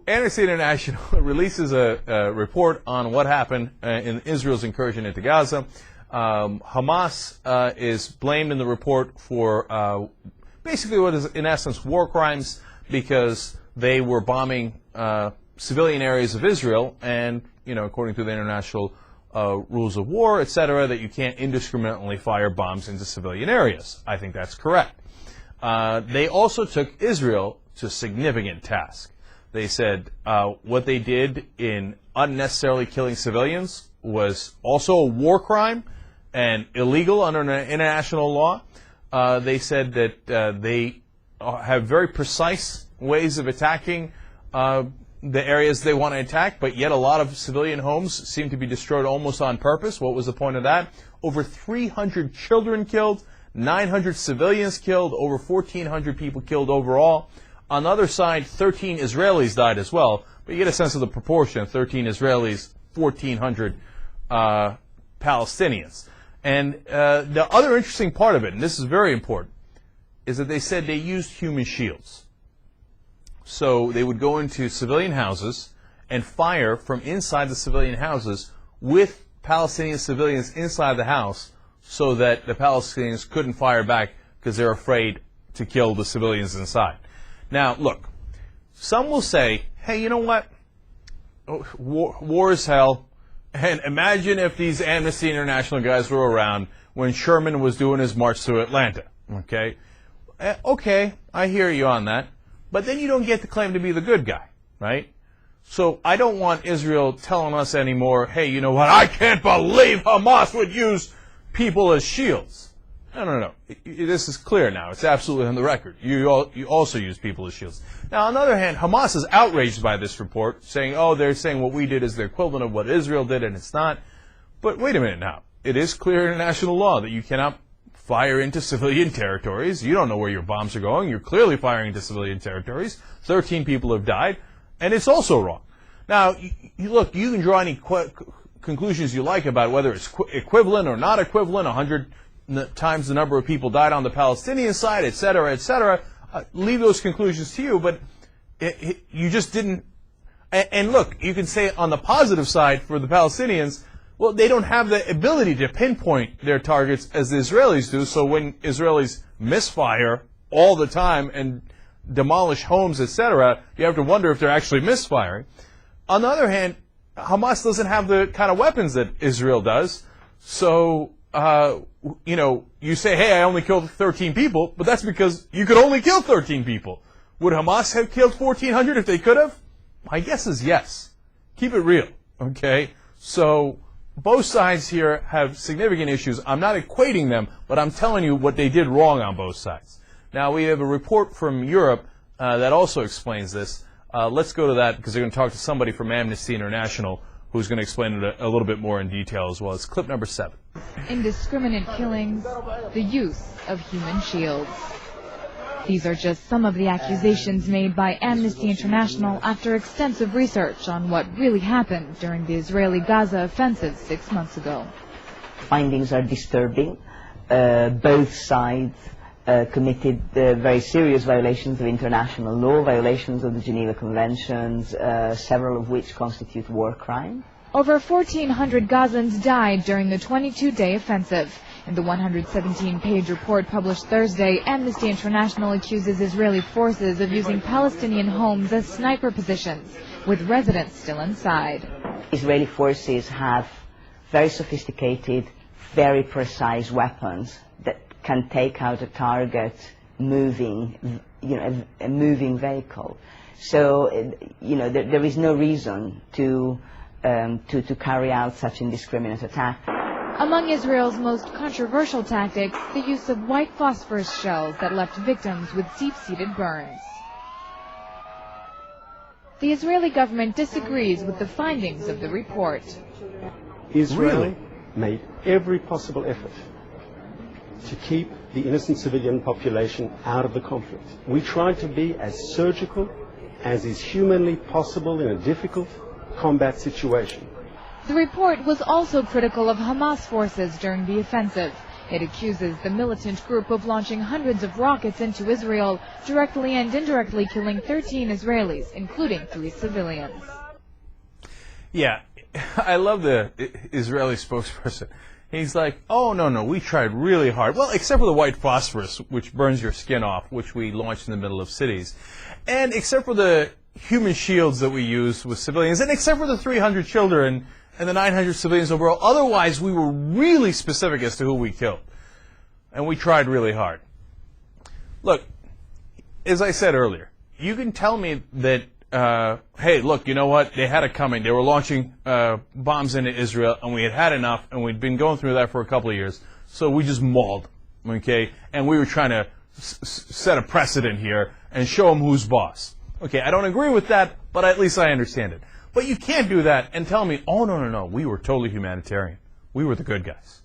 Amnesty International releases a report on what happened in Israel's incursion into Gaza. Hamas is blamed in the report for basically what is, in essence, war crimes because they were bombing civilian areas of Israel, and, you know, according to the international rules of war, etc., that you can't indiscriminately fire bombs into civilian areas. I think that's correct. They also took Israel to significant task. They said what they did in unnecessarily killing civilians was also a war crime and illegal under international law. They said that they have very precise ways of attacking the areas they want to attack, but yet a lot of civilian homes seem to be destroyed almost on purpose. What was the point of that? Over 300 children killed, 900 civilians killed, over 1,400 people killed overall. On the other side, 13 Israelis died as well, but you get a sense of the proportion, 13 Israelis, 1,400 Palestinians. And the other interesting part of it, and this is very important, is that they said they used human shields. So they would go into civilian houses and fire from inside the civilian houses with Palestinian civilians inside the house so that the Palestinians couldn't fire back because they're afraid to kill the civilians inside. Now, look, some will say, hey, you know what? War is hell. And imagine if these Amnesty International guys were around when Sherman was doing his march to Atlanta. Okay? Okay, I hear you on that. But then you don't get to claim to be the good guy, right? So I don't want Israel telling us anymore, hey, you know what, I can't believe Hamas would use people as shields. No. This is clear now. It's absolutely on the record. You also use people as shields. Now, on the other hand, Hamas is outraged by this report, saying, oh, they're saying what we did is the equivalent of what Israel did, and it's not. But wait a minute now. It is clear international law that you cannot fire into civilian territories. You don't know where your bombs are going. You're clearly firing into civilian territories. 13 people have died, and it's also wrong. Now, look, you can draw any conclusions you like about whether it's equivalent or not equivalent. 100 times the number of people died on the Palestinian side, et cetera, et cetera. Leave those conclusions to you, but you just didn't. And look, you can say on the positive side for the Palestinians, well, they don't have the ability to pinpoint their targets as the Israelis do, so when Israelis misfire all the time and demolish homes, etc., you have to wonder if they're actually misfiring. On the other hand, Hamas doesn't have the kind of weapons that Israel does, so, you know, you say, hey, I only killed 13 people, but that's because you could only kill 13 people. Would Hamas have killed 1,400 if they could have? My guess is yes. Keep it real, okay? So both sides here have significant issues. I'm not equating them, but I'm telling you what they did wrong on both sides. Now, we have a report from Europe that also explains this. Let's go to that because they're going to talk to somebody from Amnesty International who's going to explain it a little bit more in detail as well. It's clip number 7. Indiscriminate killings, the use of human shields. These are just some of the accusations made by Amnesty International after extensive research on what really happened during the Israeli Gaza offensive 6 months ago. Findings are disturbing. Both sides committed very serious violations of international law, violations of the Geneva Conventions, several of which constitute war crime. Over 1,400 Gazans died during the 22-day offensive. In the 117-page report published Thursday, Amnesty International accuses Israeli forces of using Palestinian homes as sniper positions, with residents still inside. Israeli forces have very sophisticated, very precise weapons that can take out a target moving, a moving vehicle. So, there is no reason to carry out such indiscriminate attack. Among Israel's most controversial tactics, the use of white phosphorus shells that left victims with deep-seated burns. The Israeli government disagrees with the findings of the report. Israel made every possible effort to keep the innocent civilian population out of the conflict. We tried to be as surgical as is humanly possible in a difficult combat situation. The report was also critical of Hamas forces during the offensive. It accuses the militant group of launching hundreds of rockets into Israel, directly and indirectly killing 13 Israelis, including 3 civilians. Yeah, I love the Israeli spokesperson. He's like, oh, no, we tried really hard. Well, except for the white phosphorus, which burns your skin off, which we launched in the middle of cities. And except for the human shields that we used with civilians, and except for the 300 children and the 900 civilians overall, otherwise we were really specific as to who we killed. And we tried really hard. Look, as I said earlier, you can tell me that hey, look, you know what? They had it coming. They were launching bombs into Israel, and we had enough, and we'd been going through that for a couple of years, so we just mauled them, okay? And we were trying to set a precedent here and show them who's boss. Okay, I don't agree with that, but at least I understand it. But you can't do that and tell me, oh, no, we were totally humanitarian. We were the good guys.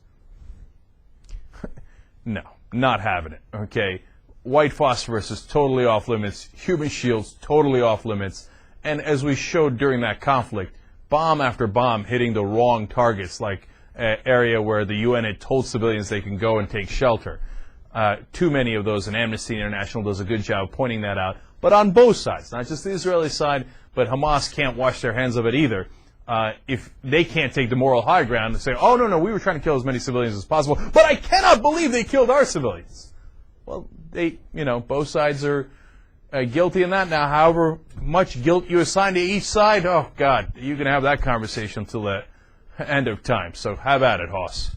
No, not having it, okay? White phosphorus is totally off limits. Human shields, totally off limits. And as we showed during that conflict, bomb after bomb hitting the wrong targets, like an area where the UN had told civilians they can go and take shelter. Too many of those, and Amnesty International does a good job pointing that out. But on both sides, not just the Israeli side, but Hamas can't wash their hands of it either. If they can't take the moral high ground and say, oh, no, we were trying to kill as many civilians as possible, but I cannot believe they killed our civilians. Well, both sides are guilty in that. Now, however much guilt you assign to each side, oh, God, you can have that conversation until the end of time. So have at it, Hoss.